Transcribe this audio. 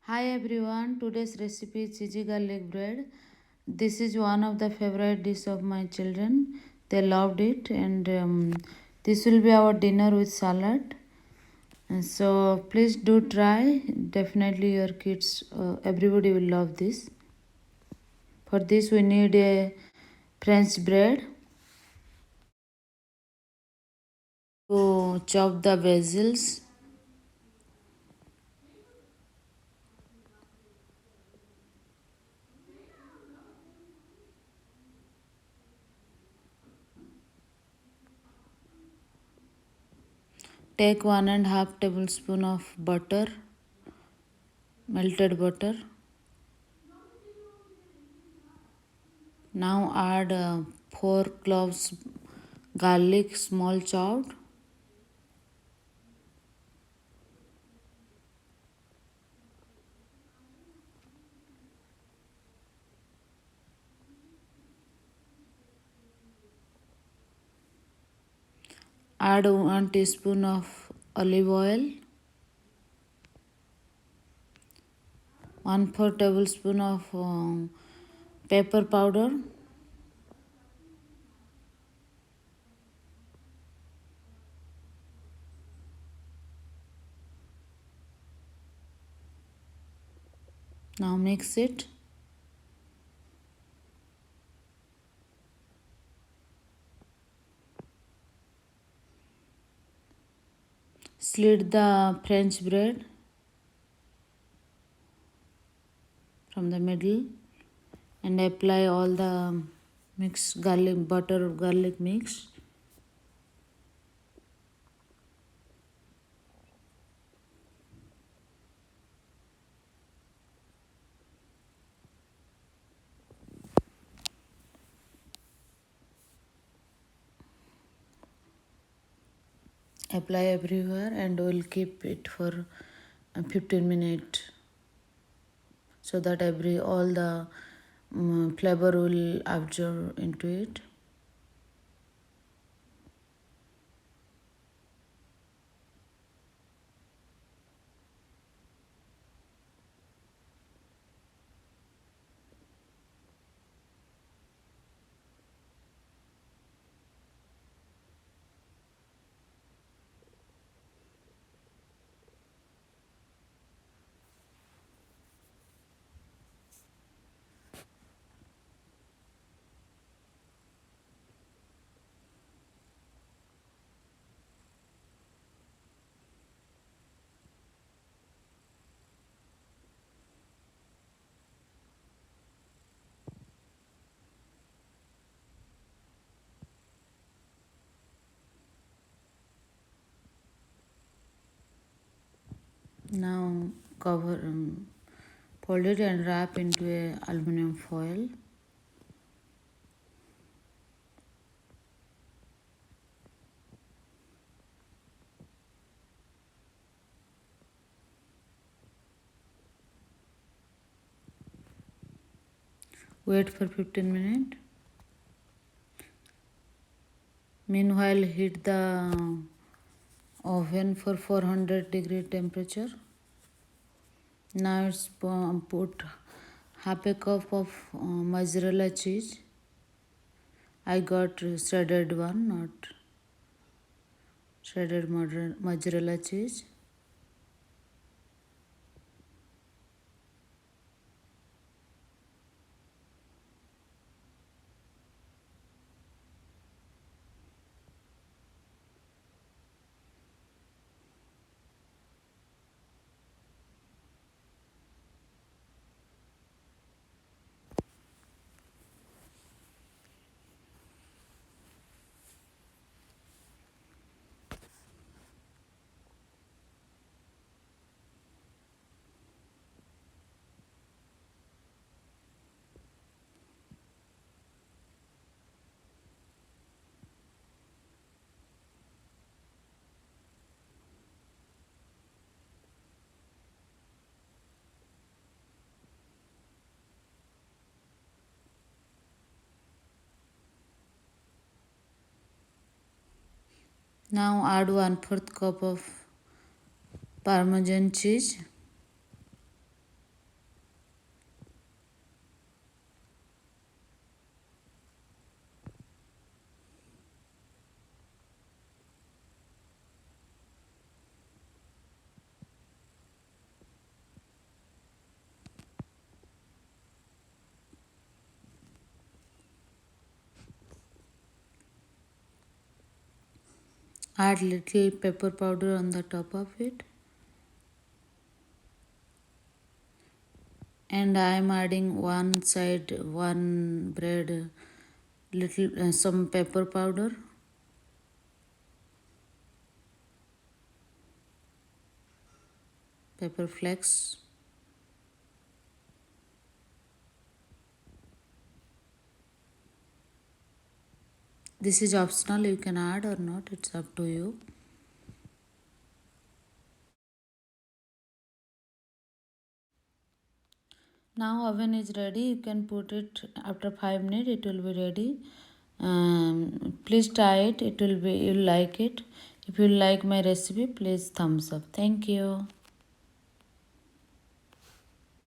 Hi everyone, today's recipe is cheesy garlic bread. This is one of the favorite dish of my children. They loved it and this will be our dinner with salad. And so please do try. Definitely your kids, everybody will love this. For this we need a French bread to chop the basils. Take 1.5 tablespoon of butter, melted butter. Now add 4 cloves garlic small chopped. Add 1 teaspoon of olive oil, 1/4 tablespoon of pepper powder, now mix it. Slit the French bread from the middle and apply all the mixed garlic butter garlic mix. Apply everywhere and we'll keep it for 15 minutes so that all the flavor will absorb into it. Now cover, fold it and wrap into a aluminum foil. Wait for 15 minutes. Meanwhile, heat the oven for 400-degree temperature. Now it's put half a cup of mozzarella cheese. I got shredded one, not shredded mozzarella cheese. Now add 1/4 cup of Parmesan cheese. Add little pepper powder on the top of it. And I am adding one side, one bread, little some pepper powder. Pepper flakes. This is optional, you can add or not, it's up to you. Now oven is ready, you can put it after 5 minutes, it will be ready. Please try it, it will be, you'll like it. If you like my recipe, please thumbs up. Thank you.